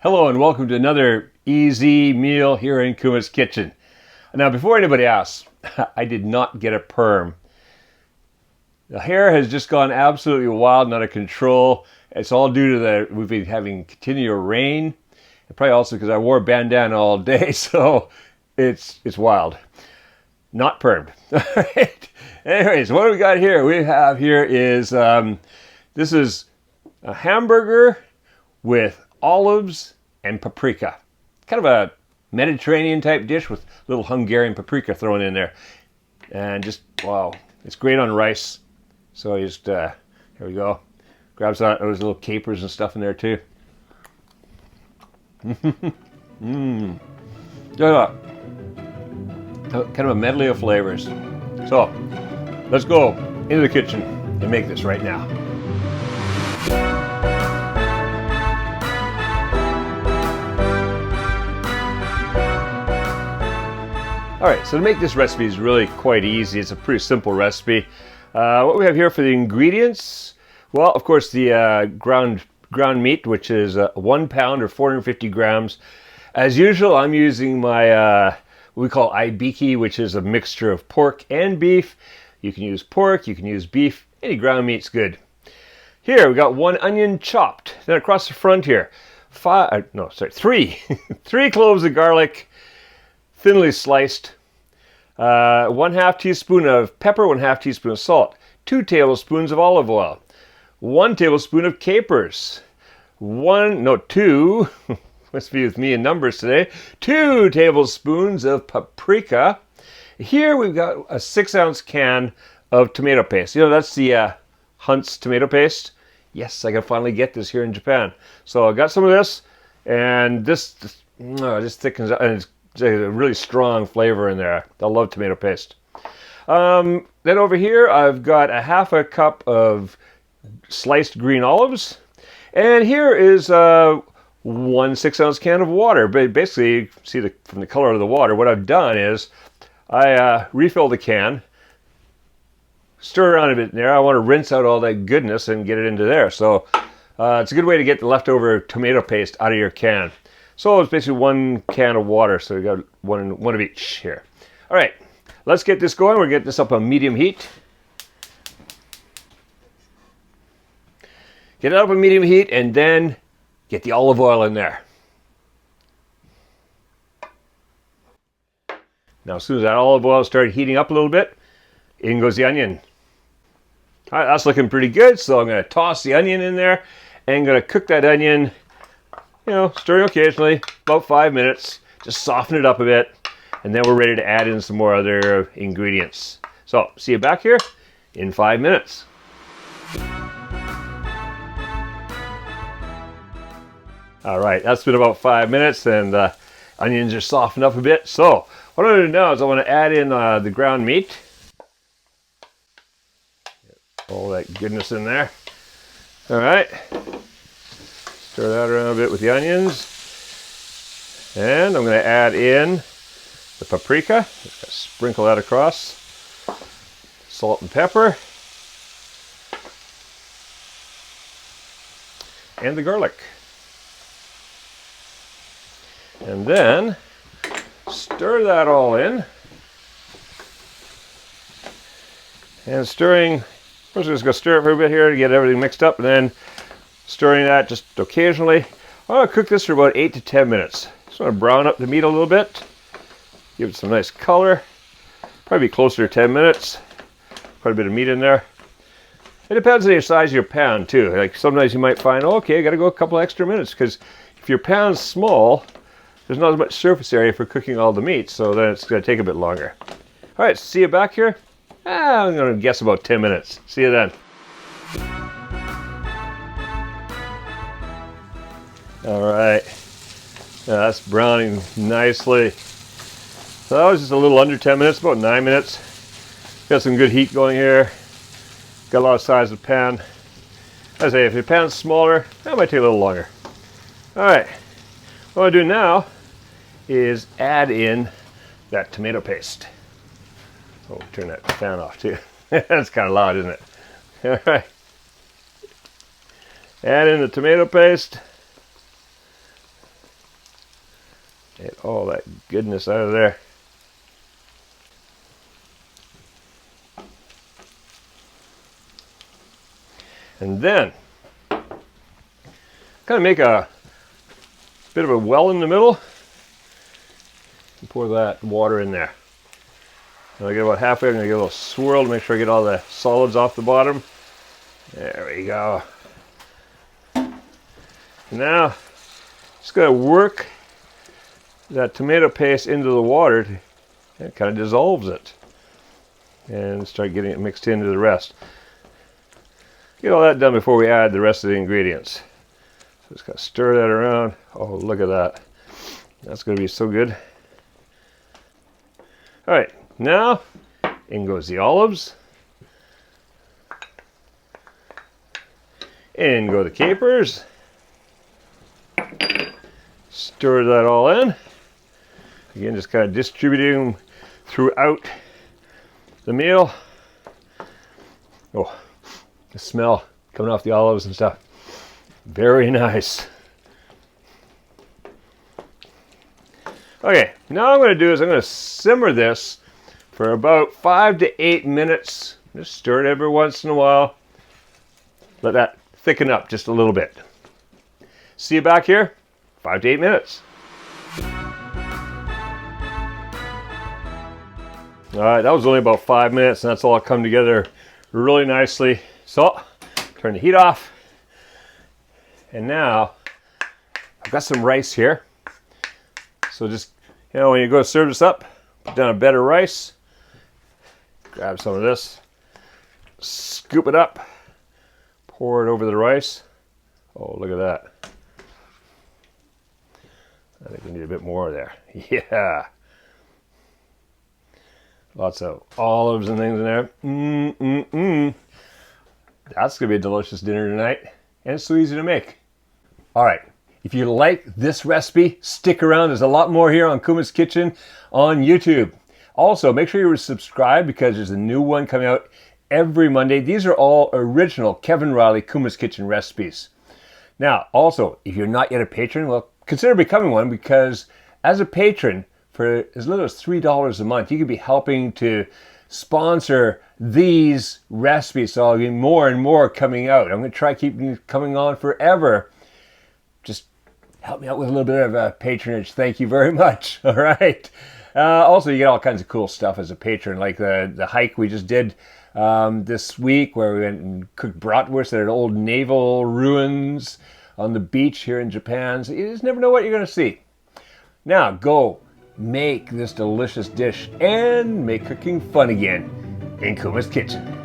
Hello and welcome to another easy meal here in Kuma's kitchen. Now before anybody asks, I did not get a perm. The hair has just gone absolutely wild and out of control. It's all due to we've been having continual rain. And probably also because I wore a bandana all day, so it's wild. Not permed. Alright. Anyways, what do we got here? We have here is, this is a hamburger with olives and paprika. Kind of a Mediterranean type dish with a little Hungarian paprika thrown in there. And just, wow, it's great on rice. So you just, here we go. Grab some, those little capers and stuff in there too. Mmm. Kind of a medley of flavors. So, let's go into the kitchen and make this right now. Alright, so to make this recipe is really quite easy. It's a pretty simple recipe. What we have here for the ingredients, well, of course, the ground meat, which is 1 pound or 450 grams. As usual, I'm using my what we call ibiki, which is a mixture of pork and beef. You can use pork, you can use beef, any ground meat's good. Here we got 1 onion chopped. Then across the front here, 3 cloves of garlic, thinly sliced, 1/2 teaspoon of pepper, 1/2 teaspoon of salt, 2 tablespoons of olive oil, 1 tablespoon of capers, 2 must be with me in numbers today, 2 tablespoons of paprika. Here we've got a 6-ounce can of tomato paste. You know, that's the Hunt's tomato paste. Yes, I can finally get this here in Japan. So I got some of this, and this just thickens up, and it's a really strong flavor in there. I love tomato paste. Then over here I've got a 1/2 cup of sliced green olives, and here is 1 6-ounce can of water. But basically, you see from the color of the water, what I've done is I refill the can, stir around a bit in there. I want to rinse out all that goodness and get it into there. So it's a good way to get the leftover tomato paste out of your can. So it's basically 1 can of water, so we got one of each here. All right, let's get this going. We'll get this up on medium heat. Get it up on medium heat, and then get the olive oil in there. Now, as soon as that olive oil started heating up a little bit, in goes the onion. All right, that's looking pretty good, so I'm going to toss the onion in there, and I'm going to cook that onion, you know, stirring occasionally, about 5 minutes. Just soften it up a bit, and then we're ready to add in some more other ingredients. So, see you back here in 5 minutes. All right, that's been about 5 minutes, and the onions are softened up a bit. So, what I'm going to do now is I want to add in the ground meat. Get all that goodness in there. All right. Stir that around a bit with the onions. And I'm going to add in the paprika. Sprinkle that across. Salt and pepper. And the garlic. And then stir that all in. And stirring, we're just going to stir it for a bit here to get everything mixed up, and then stirring that just occasionally. I'm going to cook this for about 8 to 10 minutes. Just want to brown up the meat a little bit, give it some nice color. Probably closer to 10 minutes. Quite a bit of meat in there. It depends on the size of your pan too. Like sometimes you might find, oh, okay, I got to go a couple extra minutes, because if your pan's small, there's not as much surface area for cooking all the meat, so then it's going to take a bit longer. All right, see you back here. I'm going to guess about 10 minutes. See you then. All right, that's browning nicely. So that was just a little under 10 minutes, about 9 minutes. Got some good heat going here. Got a lot of size of the pan. As I say, if your pan's smaller, that might take a little longer. All right, what I do now is add in that tomato paste. Oh, turn that fan off too. That's kind of loud, isn't it? All right. Add in the tomato paste. Get all that goodness out of there. And then, kind of make a bit of a well in the middle. And pour that water in there. And I get about halfway, I'm going to give it a little swirl to make sure I get all the solids off the bottom. There we go. Now, just got to work that tomato paste into the water. It kind of dissolves it. And start getting it mixed into the rest. Get all that done before we add the rest of the ingredients. So just got to stir that around. Oh, look at that. That's going to be so good. All right, now in goes the olives. In go the capers. Stir that all in. Again, just kind of distributing them throughout the meal. Oh, the smell coming off the olives and stuff. Very nice. Okay, now what I'm going to do is I'm going to simmer this for about 5 to 8 minutes. Just stir it every once in a while. Let that thicken up just a little bit. See you back here, 5 to 8 minutes. All right, that was only about 5 minutes, and that's all come together really nicely. So, turn the heat off. And now, I've got some rice here. So just, you know, when you go to serve this up, put down a bed of rice. Grab some of this. Scoop it up. Pour it over the rice. Oh, look at that. I think we need a bit more there. Yeah. Lots of olives and things in there. That's going to be a delicious dinner tonight. And it's so easy to make. All right. If you like this recipe, stick around. There's a lot more here on Kuma's Kitchen on YouTube. Also, make sure you're subscribed because there's a new one coming out every Monday. These are all original Kevin Riley Kuma's Kitchen recipes. Now, also, if you're not yet a patron, well, consider becoming one because as a patron, for as little as $3 a month, you could be helping to sponsor these recipes. So I'll get more and more coming out. I'm going to try keeping it coming on forever. Just help me out with a little bit of patronage. Thank you very much. All right. Also, you get all kinds of cool stuff as a patron, like the hike we just did this week where we went and cooked bratwurst at old naval ruins on the beach here in Japan. So you just never know what you're going to see. Now, go make this delicious dish and make cooking fun again in Kuma's Kitchen.